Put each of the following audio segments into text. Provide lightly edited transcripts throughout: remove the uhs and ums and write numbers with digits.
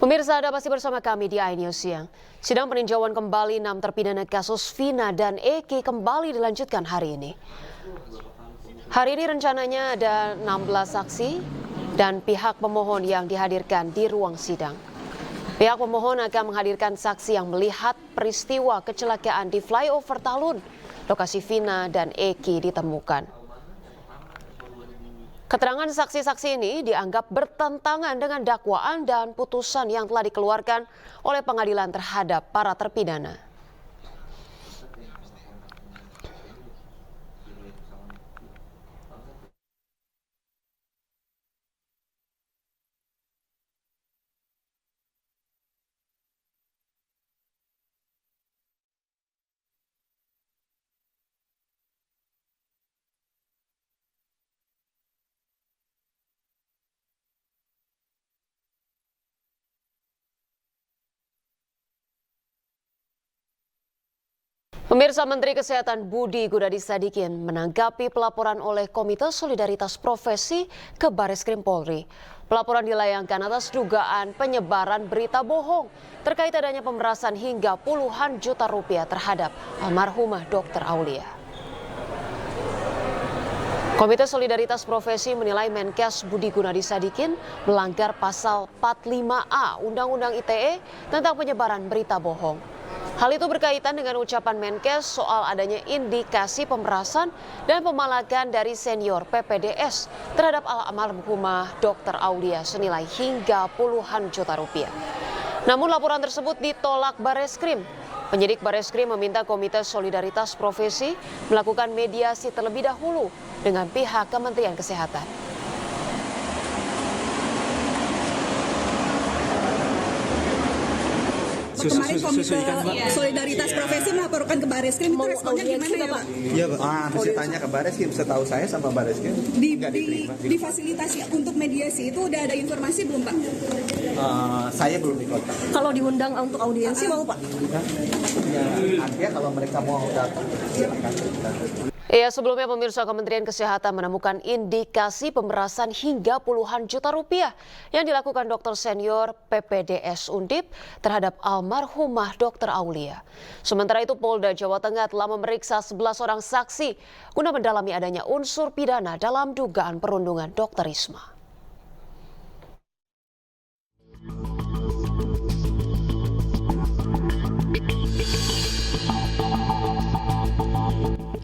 Pemirsa, Anda masih bersama kami di iNews Siang. Sidang peninjauan kembali 6 terpidana kasus Vina dan Eki kembali dilanjutkan hari ini. Hari ini rencananya ada 16 saksi dan pihak pemohon yang dihadirkan di ruang sidang. Pihak pemohon akan menghadirkan saksi yang melihat peristiwa kecelakaan di flyover Talun, lokasi Vina dan Eki ditemukan. Keterangan saksi-saksi ini dianggap bertentangan dengan dakwaan dan putusan yang telah dikeluarkan oleh pengadilan terhadap para terpidana. Pemirsa, Menteri Kesehatan Budi Gunadi Sadikin menanggapi pelaporan oleh Komite Solidaritas Profesi ke Bareskrim Polri. Pelaporan dilayangkan atas dugaan penyebaran berita bohong terkait adanya pemerasan hingga puluhan juta rupiah terhadap almarhumah Dr. Aulia. Komite Solidaritas Profesi menilai Menkes Budi Gunadi Sadikin melanggar pasal 45A Undang-Undang ITE tentang penyebaran berita bohong. Hal itu berkaitan dengan ucapan Menkes soal adanya indikasi pemerasan dan pemalakan dari senior PPDS terhadap almarhumah Dr. Aulia senilai hingga puluhan juta rupiah. Namun laporan tersebut ditolak Bareskrim. Penyidik Bareskrim meminta Komite Solidaritas Profesi melakukan mediasi terlebih dahulu dengan pihak Kementerian Kesehatan. Kemarin Komite Solidaritas Profesi melaporkan ke Bareskrim, itu responnya gimana ya Pak? Iya Pak, saya tanya ke Bareskrim, setahu saya sama Bareskrim Di fasilitasi untuk mediasi itu udah ada informasi belum Pak? Saya belum dikontak. Kalau diundang untuk audiensi mau Pak? Ya, artinya kalau mereka mau datang, silakan. Ya, sebelumnya pemirsa, Kementerian Kesehatan menemukan indikasi pemerasan hingga puluhan juta rupiah yang dilakukan dokter senior PPDS Undip terhadap almarhumah Dr. Aulia. Sementara itu Polda Jawa Tengah telah memeriksa 11 orang saksi guna mendalami adanya unsur pidana dalam dugaan perundungan Dr. Risma.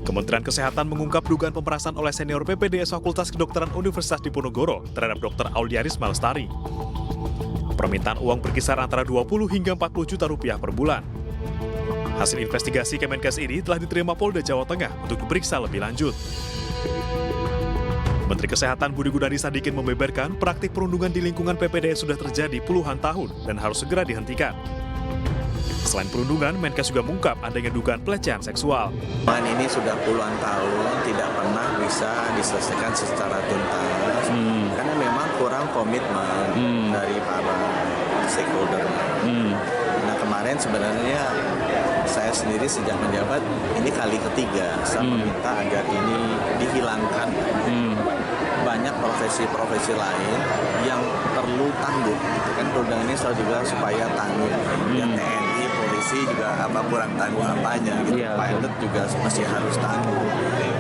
Kementerian Kesehatan mengungkap dugaan pemerasan oleh senior PPDS Fakultas Kedokteran Universitas Diponegoro terhadap Dr. Aulia Risma Lestari. Permintaan uang berkisar antara 20 hingga 40 juta rupiah per bulan. Hasil investigasi Kemenkes ini telah diterima Polda Jawa Tengah untuk diperiksa lebih lanjut. Menteri Kesehatan Budi Gunadi Sadikin membeberkan praktik perundungan di lingkungan PPDS sudah terjadi puluhan tahun dan harus segera dihentikan. Selain perundungan, Menkes juga mengungkap adanya dugaan pelecehan seksual. Ini sudah puluhan tahun tidak pernah bisa diselesaikan secara tuntas karena memang kurang komitmen dari para stakeholder. Nah kemarin sebenarnya saya sendiri sejak menjabat ini kali ketiga saya meminta agar ini dihilangkan. Banyak profesi-profesi lain yang perlu tangguh. Kan perundang ini selalu juga supaya tangguh. Ya TNI, polisi juga kurang tangguh apanya gitu. Pilot juga masih harus tangguh.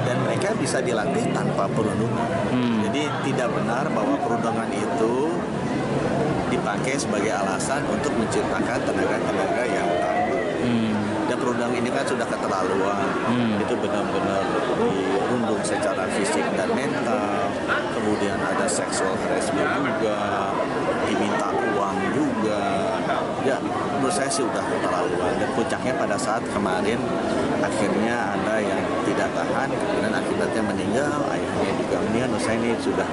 Dan mereka bisa dilatih tanpa perundungan. Jadi tidak benar bahwa perundungan itu dipakai sebagai alasan untuk menciptakan tenaga-tenaga yang tangguh. Dan perundang ini kan sudah keterlaluan. Itu benar-benar dirundung secara fisik dan mental. Kemudian ada sexual harassment juga, diminta uang juga. Ya, menurut saya sih udah keterlaluan. Dan puncaknya pada saat kemarin akhirnya ada yang tidak tahan dan akibatnya meninggal, ayahnya juga meninggal. Menurut saya ini sudah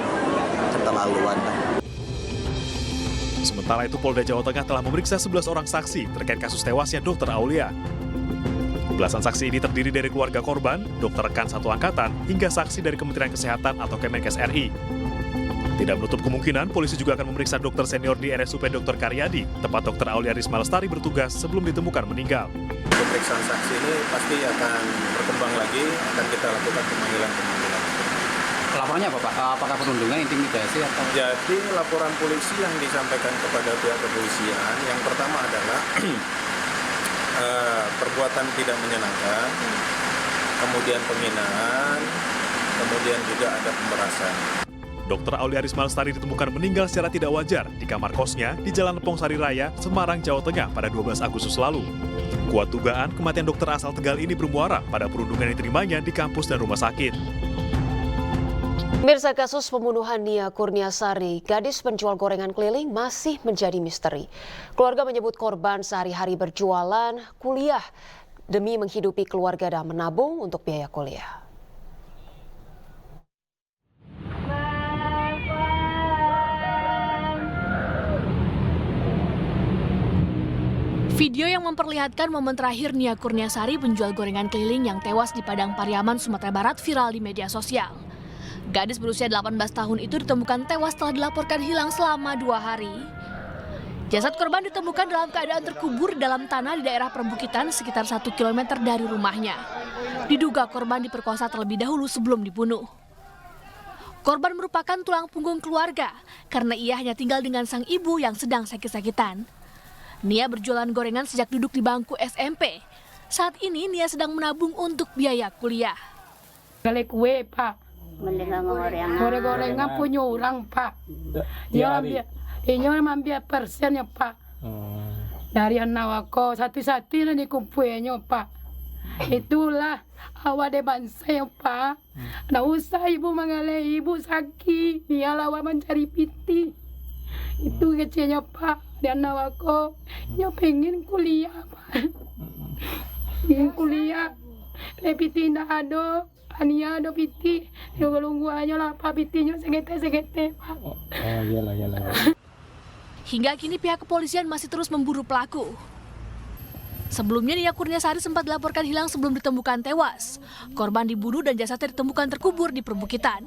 keterlaluan. Sementara itu Polda Jawa Tengah telah memeriksa 11 orang saksi terkait kasus tewasnya Dr. Aulia. Belasan saksi ini terdiri dari keluarga korban, dokter rekan satu angkatan, hingga saksi dari Kementerian Kesehatan atau Kemenkes RI. Tidak menutup kemungkinan, polisi juga akan memeriksa dokter senior di RSUP Dr. Karyadi, tempat Dr. Aulia Risma Lestari bertugas sebelum ditemukan meninggal. Pemeriksaan saksi ini pasti akan berkembang lagi, akan kita lakukan pemanggilan. Laporannya apa Pak? Apakah perundungan, intimidasi atau? Jadi laporan polisi yang disampaikan kepada pihak kepolisian yang pertama adalah perbuatan tidak menyenangkan, kemudian penghinaan, kemudian juga ada pemerasan. Dr. Aulia Risma Lestari ditemukan meninggal secara tidak wajar di kamar kosnya di Jalan Lepong Sari Raya, Semarang, Jawa Tengah pada 12 Agustus lalu. Kuat dugaan kematian dokter asal Tegal ini bermuara pada perundungan yang diterimanya di kampus dan rumah sakit. Pemirsa, kasus pembunuhan Nia Kurniasari, gadis penjual gorengan keliling, masih menjadi misteri. Keluarga menyebut korban sehari-hari berjualan kuliah demi menghidupi keluarga dan menabung untuk biaya kuliah. Video yang memperlihatkan momen terakhir Nia Kurniasari, penjual gorengan keliling yang tewas di Padang Pariaman, Sumatera Barat, viral di media sosial. Gadis berusia 18 tahun itu ditemukan tewas setelah dilaporkan hilang selama 2 hari. Jasad korban ditemukan dalam keadaan terkubur dalam tanah di daerah perbukitan sekitar 1 km dari rumahnya. Diduga korban diperkosa terlebih dahulu sebelum dibunuh. Korban merupakan tulang punggung keluarga karena ia hanya tinggal dengan sang ibu yang sedang sakit-sakitan. Nia berjualan gorengan sejak duduk di bangku SMP. Saat ini Nia sedang menabung untuk biaya kuliah. Kali kue Pak, gorengan punya orang Pak. Dia ambil persennya Pak. Dari anak aku satu-satu nih kumpulannya Pak. Itulah awal de bangsa ya Pak. Nggak usah ibu mengalah, ibu sakit. Dia lawan mencari piti. Itu kecilnya Pak. Dan aku ya pengen kuliah Pak. Ingin kuliah. Piti ndak ada. Ania ada piti. Ya galunggu aja lah Pak, pitinya segete Pak. Oh iyalah. Hingga kini pihak kepolisian masih terus memburu pelaku. Sebelumnya Nia Kurniasari sempat dilaporkan hilang sebelum ditemukan tewas. Korban dibunuh dan jasadnya ditemukan terkubur di perbukitan.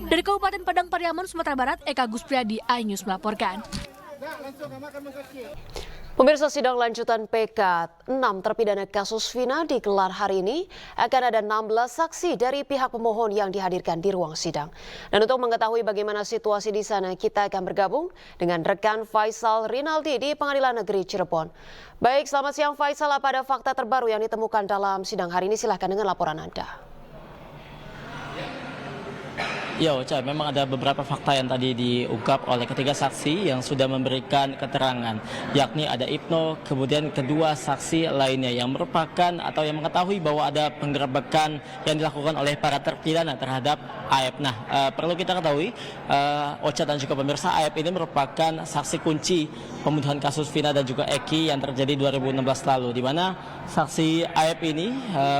Dari Kabupaten Padang Pariaman, Sumatera Barat, Eka Guspriyadi, iNews melaporkan. Pemirsa, sidang lanjutan PK 6 terpidana kasus Vina digelar hari ini. Akan ada 16 saksi dari pihak pemohon yang dihadirkan di ruang sidang. Dan untuk mengetahui bagaimana situasi di sana, kita akan bergabung dengan rekan Faisal Rinaldi di Pengadilan Negeri Cirebon. Baik, selamat siang Faisal. Apa ada fakta terbaru yang ditemukan dalam sidang hari ini? Silahkan dengan laporan Anda. Ya, Ocha, memang ada beberapa fakta yang tadi diungkap oleh ketiga saksi yang sudah memberikan keterangan, yakni ada Ibnu, kemudian kedua saksi lainnya yang merupakan atau yang mengetahui bahwa ada penggerebekan yang dilakukan oleh para terpidana terhadap AF. Nah, perlu kita ketahui, Ocha dan juga pemirsa, AF ini merupakan saksi kunci pembunuhan kasus Vina dan juga Eki yang terjadi 2016 lalu, di mana saksi AF ini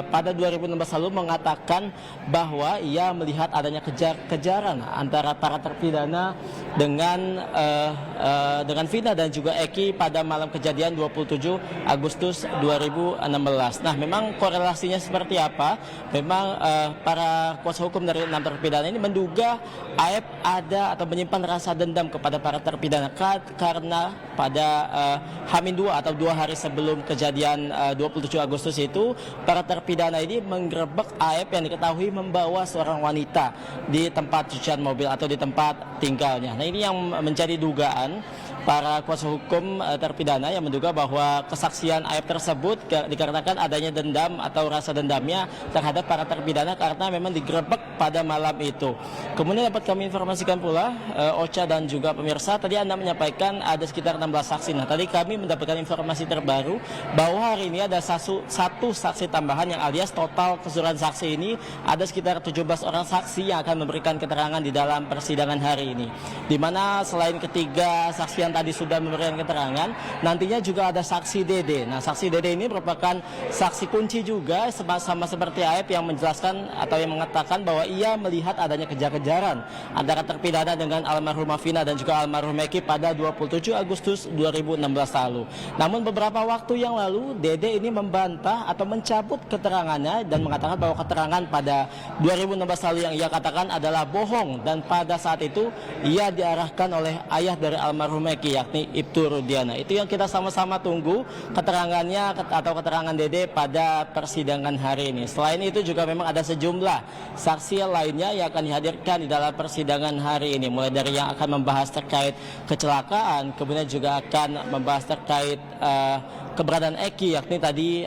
pada 2016 lalu mengatakan bahwa ia melihat adanya kejaran antara para terpidana dengan Vina dan juga Eki pada malam kejadian 27 Agustus 2016. Nah, memang korelasinya seperti apa? Memang para kuasa hukum dari 6 terpidana ini menduga AF ada atau menyimpan rasa dendam kepada para terpidana karena pada H-2 atau 2 hari sebelum kejadian 27 Agustus itu para terpidana ini menggerebek AF yang diketahui membawa seorang wanita di tempat cucian mobil atau di tempat tinggalnya. Nah, ini yang menjadi dugaan para kuasa hukum terpidana yang menduga bahwa kesaksian AF tersebut dikarenakan adanya dendam atau rasa dendamnya terhadap para terpidana karena memang digerebek pada malam itu. Kemudian dapat kami informasikan pula, Ocha dan juga pemirsa, tadi Anda menyampaikan ada sekitar 16 saksi. Nah, tadi kami mendapatkan informasi terbaru bahwa hari ini ada satu saksi tambahan yang alias total keseluruhan saksi ini ada sekitar 17 orang saksi yang akan memberikan keterangan di dalam persidangan hari ini. Di mana selain ketiga saksi yang tadi sudah memberikan keterangan, nantinya juga ada saksi Dede. Nah, saksi Dede ini merupakan saksi kunci juga sama seperti AF yang menjelaskan atau yang mengatakan bahwa ia melihat adanya kejar-kejaran antara terpidana dengan almarhumah Vina dan juga almarhum Eki pada 27 Agustus 2016 lalu. Namun beberapa waktu yang lalu Dede ini membantah atau mencabut keterangannya dan mengatakan bahwa keterangan pada 2016 lalu yang ia katakan adalah bohong dan pada saat itu ia diarahkan oleh ayah dari almarhum Eki Eki, yakni Ibtu Rudiana. Itu yang kita sama-sama tunggu keterangannya atau keterangan Dede pada persidangan hari ini. Selain itu juga memang ada sejumlah saksi lainnya yang akan dihadirkan di dalam persidangan hari ini. Mulai dari yang akan membahas terkait kecelakaan, kemudian juga akan membahas terkait keberadaan Eki, yakni tadi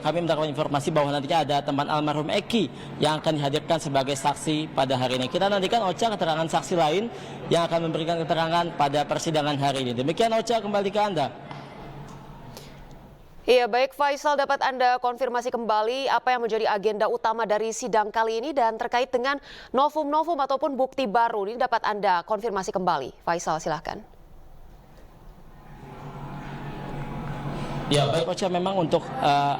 kami mendapatkan informasi bahwa nantinya ada teman almarhum Eki yang akan dihadirkan sebagai saksi pada hari ini. Kita nantikan Ocha keterangan saksi lain yang akan memberikan keterangan pada persidangan hari ini. Demikian Ocha, kembali ke Anda. Iya, baik Faisal, dapat Anda konfirmasi kembali apa yang menjadi agenda utama dari sidang kali ini dan terkait dengan novum-novum ataupun bukti baru ini dapat Anda konfirmasi kembali. Faisal, silahkan. Ya, baik Ocha, memang untuk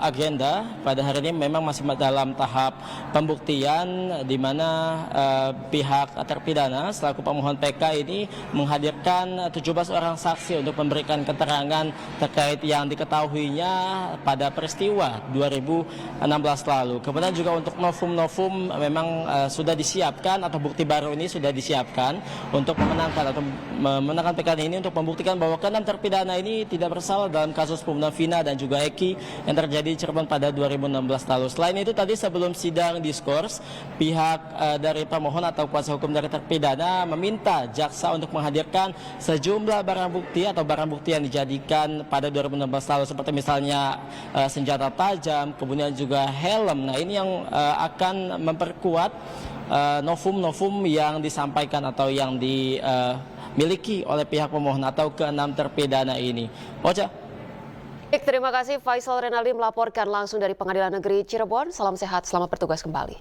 agenda pada hari ini memang masih dalam tahap pembuktian di mana pihak terpidana selaku pemohon PK ini menghadirkan 17 orang saksi untuk memberikan keterangan terkait yang diketahuinya pada peristiwa 2016 lalu. Kemudian juga untuk novum-novum memang sudah disiapkan atau bukti baru ini sudah disiapkan untuk memenangkan PK ini untuk membuktikan bahwa keenam terpidana ini tidak bersalah dalam kasus pembunuhan Vina dan juga Eki yang terjadi di Cirebon pada 2016 lalu. Selain itu tadi sebelum sidang diskors, pihak dari pemohon atau kuasa hukum dari terpidana meminta jaksa untuk menghadirkan sejumlah barang bukti atau barang bukti yang dijadikan pada 2016 lalu seperti misalnya senjata tajam, kemudian juga helm. Nah, ini yang akan memperkuat novum-novum yang disampaikan atau yang dimiliki oleh pihak pemohon atau keenam terpidana ini. Ocha. Baik, terima kasih Faisal Renaldi melaporkan langsung dari Pengadilan Negeri Cirebon. Salam sehat, selamat bertugas kembali.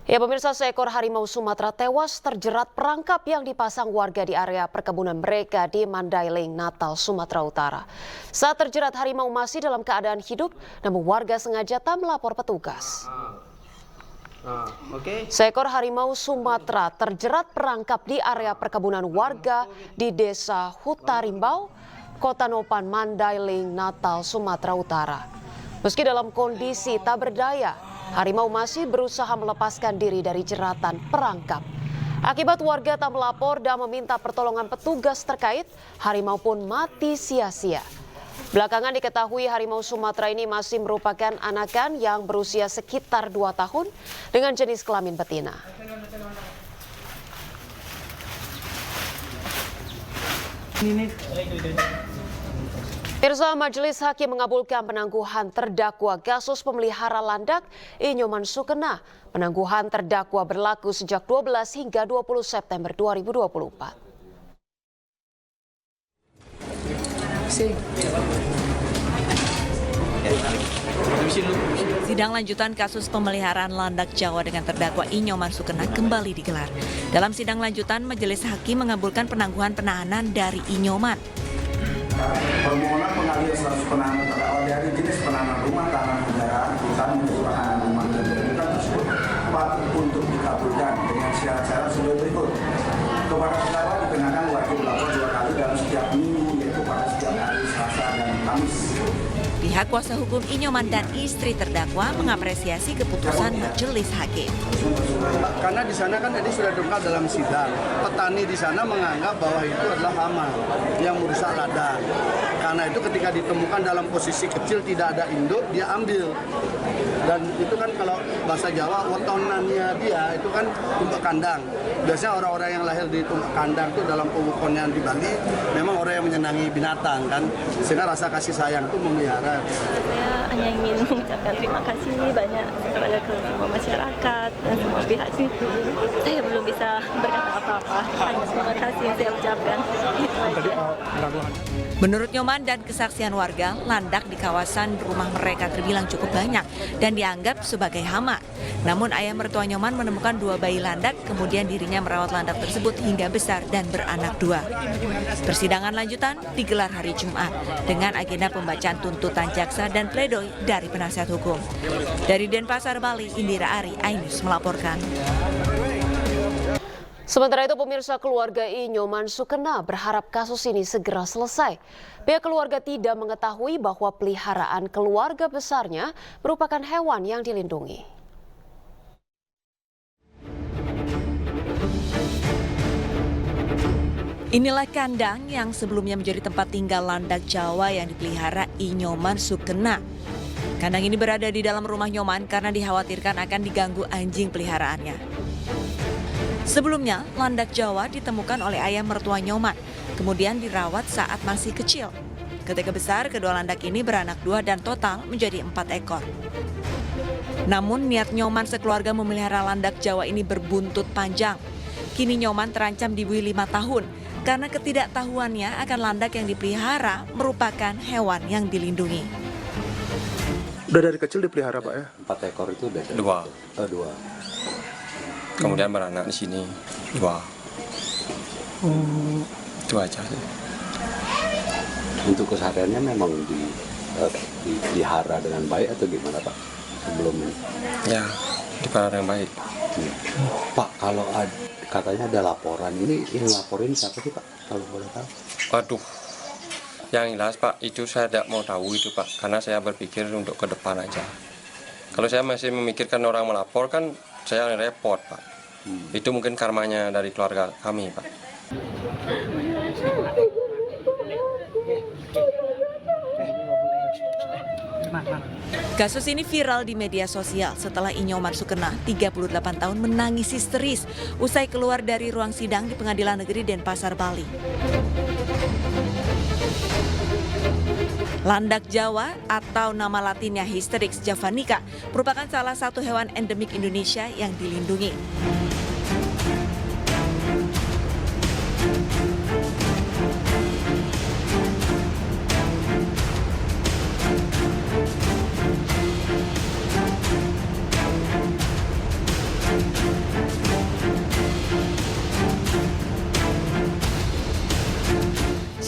Ya pemirsa, seekor harimau Sumatera tewas terjerat perangkap yang dipasang warga di area perkebunan mereka di Mandailing, Natal, Sumatera Utara. Saat terjerat, harimau masih dalam keadaan hidup, namun warga sengaja tak melapor petugas. Seekor harimau Sumatera terjerat perangkap di area perkebunan warga di Desa Hutarimbau, Kota Nopan, Mandailing, Natal, Sumatera Utara. Meski dalam kondisi tak berdaya, harimau masih berusaha melepaskan diri dari jeratan perangkap. Akibat warga tak melapor dan meminta pertolongan petugas terkait, harimau pun mati sia-sia. Belakangan diketahui harimau Sumatera ini masih merupakan anakan yang berusia sekitar 2 tahun dengan jenis kelamin betina. Irsa, Majelis Hakim mengabulkan penangguhan terdakwa kasus pemelihara landak Inyoman Sukena. Penangguhan terdakwa berlaku sejak 12 hingga 20 September 2024. Sidang lanjutan kasus pemeliharaan landak Jawa dengan terdakwa Inyoman Sukena kembali digelar. Dalam sidang lanjutan, Majelis Hakim mengabulkan penangguhan penahanan dari Inyoman. Permohonan pengalihan status penahanan terdakwa dari jenis penahanan rumah tahanan negara bukan menjadi penahanan rumah dan bukan tersebut patut untuk dikabulkan dengan syarat-syarat sebagai berikut. Kepada terdakwa dikenakan wajib lapor 2 kali dalam setiap minggu, yaitu pada setiap hari Selasa dan Kamis. Pihak kuasa hukum Inyoman dan istri terdakwa mengapresiasi keputusan Majelis Hakim. Karena di sana kan tadi sudah terungkap dalam sidang, petani di sana menganggap bahwa itu adalah hama yang merusak ladang. Karena itu ketika ditemukan dalam posisi kecil tidak ada induk, dia ambil. Dan itu kan kalau bahasa Jawa, wetonannya dia itu kan tumpuk kandang. Biasanya orang-orang yang lahir di tumpuk kandang itu dalam pemukonnya di Bali memang orang yang menyenangi binatang kan, sehingga rasa kasih sayang itu memelihara. Saya hanya ingin mengucapkan terima kasih banyak kepada semua masyarakat dan semua pihak sih. Saya belum bisa berkata apa-apa, hanya terima kasih yang saya ucapkan. Menurut Nyoman dan kesaksian warga, landak di kawasan rumah mereka terbilang cukup banyak dan dianggap sebagai hama. Namun ayah mertua Nyoman menemukan 2 bayi landak, kemudian dirinya merawat landak tersebut hingga besar dan beranak 2. Persidangan lanjutan digelar hari Jumat dengan agenda pembacaan tuntutan jaksa dan pledoi dari penasihat hukum. Dari Denpasar, Bali, Indira Ari, iNews melaporkan. Sementara itu pemirsa, keluarga Inyoman Sukena berharap kasus ini segera selesai. Pihak keluarga tidak mengetahui bahwa peliharaan keluarga besarnya merupakan hewan yang dilindungi. Inilah kandang yang sebelumnya menjadi tempat tinggal landak Jawa yang dipelihara I Nyoman Sukena. Kandang ini berada di dalam rumah Nyoman karena dikhawatirkan akan diganggu anjing peliharaannya. Sebelumnya, landak Jawa ditemukan oleh ayah mertua Nyoman, kemudian dirawat saat masih kecil. Ketika besar, kedua landak ini beranak 2 dan total menjadi 4 ekor. Namun niat Nyoman sekeluarga memelihara landak Jawa ini berbuntut panjang. Kini Nyoman terancam dibui 5 tahun karena ketidaktahuannya akan landak yang dipelihara merupakan hewan yang dilindungi. Udah dari kecil dipelihara Pak ya? 4 ekor itu udah 2. Kemudian beranak di sini 2. Itu aja sih. Untuk kesehariannya memang dipelihara dengan baik atau gimana Pak? Sebelumnya? Ya, dipelihara dengan baik. Pak, kalau katanya ada laporan, ini yang laporin siapa sih Pak? Kalau boleh tahu? Waduh, yang jelas Pak, itu saya tidak mau tahu itu Pak, karena saya berpikir untuk ke depan aja. Kalau saya masih memikirkan orang melapor kan saya repot Pak. Itu mungkin karmanya dari keluarga kami Pak. Kasus ini viral di media sosial setelah I Nyoman Sukena, 38 tahun, menangis histeris usai keluar dari ruang sidang di Pengadilan Negeri Denpasar, Bali. Landak Jawa atau nama latinnya Hysterix javanica merupakan salah satu hewan endemik Indonesia yang dilindungi.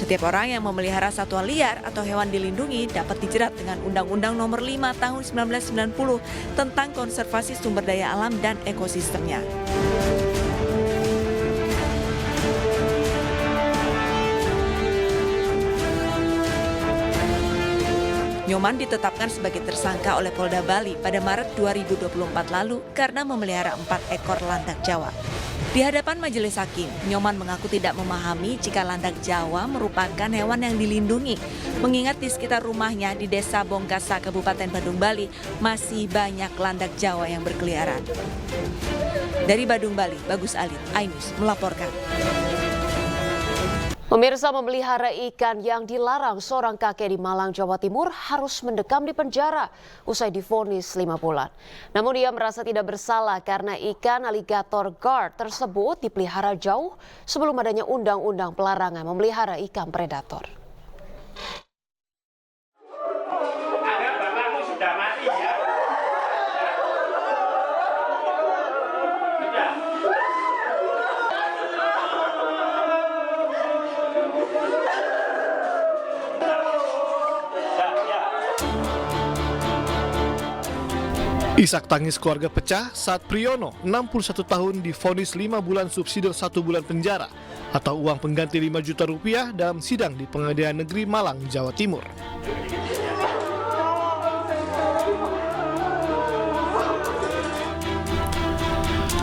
Setiap orang yang memelihara satwa liar atau hewan dilindungi dapat dijerat dengan Undang-Undang Nomor 5 Tahun 1990 tentang konservasi sumber daya alam dan ekosistemnya. Nyoman ditetapkan sebagai tersangka oleh Polda Bali pada Maret 2024 lalu karena memelihara 4 ekor landak Jawa. Di hadapan majelis hakim, Nyoman mengaku tidak memahami jika landak Jawa merupakan hewan yang dilindungi, mengingat di sekitar rumahnya di Desa Bongkasa, Kabupaten Badung, Bali, masih banyak landak Jawa yang berkeliaran. Dari Badung, Bali, Bagus Alit, iNews melaporkan. Pemirsa, memelihara ikan yang dilarang, seorang kakek di Malang, Jawa Timur harus mendekam di penjara usai divonis 5 bulan. Namun ia merasa tidak bersalah karena ikan alligator guard tersebut dipelihara jauh sebelum adanya undang-undang pelarangan memelihara ikan predator. Isak tangis keluarga pecah saat Priyono, 61 tahun, divonis 5 bulan subsidi 1 bulan penjara atau uang pengganti 5 juta rupiah dalam sidang di Pengadilan Negeri Malang, Jawa Timur.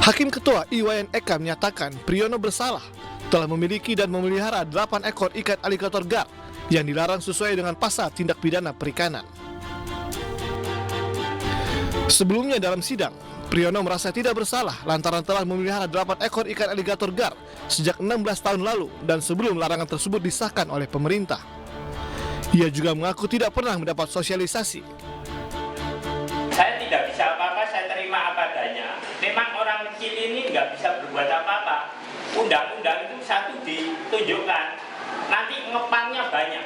Hakim Ketua Iwayan Eka menyatakan Priyono bersalah telah memiliki dan memelihara 8 ekor ikan alligator guard yang dilarang sesuai dengan pasal tindak pidana perikanan. Sebelumnya dalam sidang, Priyono merasa tidak bersalah lantaran telah memelihara 8 ekor ikan alligator guard sejak 16 tahun lalu dan sebelum larangan tersebut disahkan oleh pemerintah. Ia juga mengaku tidak pernah mendapat sosialisasi. Saya tidak bisa apa-apa, saya terima apa adanya. Memang orang kecil ini nggak bisa berbuat apa-apa. Undang-undang itu satu ditunjukkan, nanti ngepangnya banyak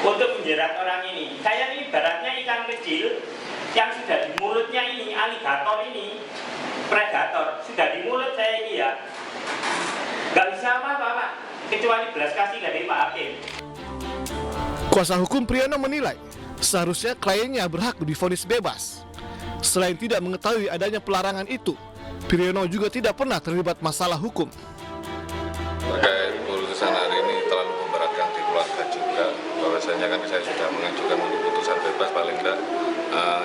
untuk menjerat orang ini. Saya ini ibaratnya ikan kecil yang sudah di mulutnya ini, alligator ini, predator, sudah di mulut saya ini ya. Nggak bisa apa-apa Pak, kecuali belas kasihan dari Pak Hakim. Kuasa hukum Priyono menilai seharusnya kliennya berhak divonis bebas. Selain tidak mengetahui adanya pelarangan itu, Priyono juga tidak pernah terlibat masalah hukum. Terkait putusan hari ini terlalu memberatkan di keluarga juga, bahwasanya kan saya sudah mengajukan untuk putusan bebas paling tidak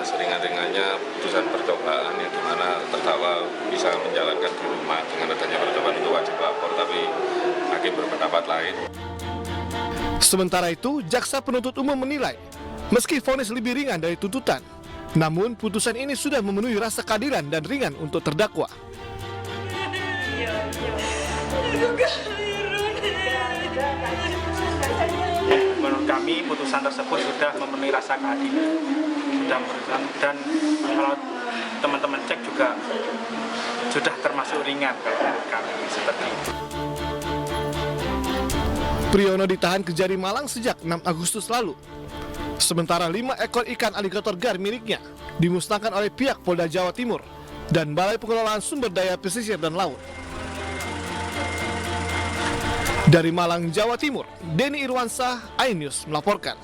seringan-ringannya putusan percobaan yang dimana terdakwa bisa menjalankan di rumah. Dengan adanya percobaan itu wajib lapor, tapi hakim berpendapat lain. Sementara itu, jaksa penuntut umum menilai, meski vonis lebih ringan dari tuntutan, namun putusan ini sudah memenuhi rasa keadilan dan ringan untuk terdakwa. Menurut kami putusan tersebut sudah memenuhi rasa keadilan, dan kalau teman-teman cek juga sudah termasuk ringan kalau menurut kami seperti itu. Priyono ditahan Kejari Malang sejak 6 Agustus lalu. Sementara 5 ekor ikan aligator gar miliknya dimusnahkan oleh pihak Polda Jawa Timur dan Balai Pengelolaan Sumber Daya Pesisir dan Laut. Dari Malang, Jawa Timur, Denny Irwansyah, iNews melaporkan.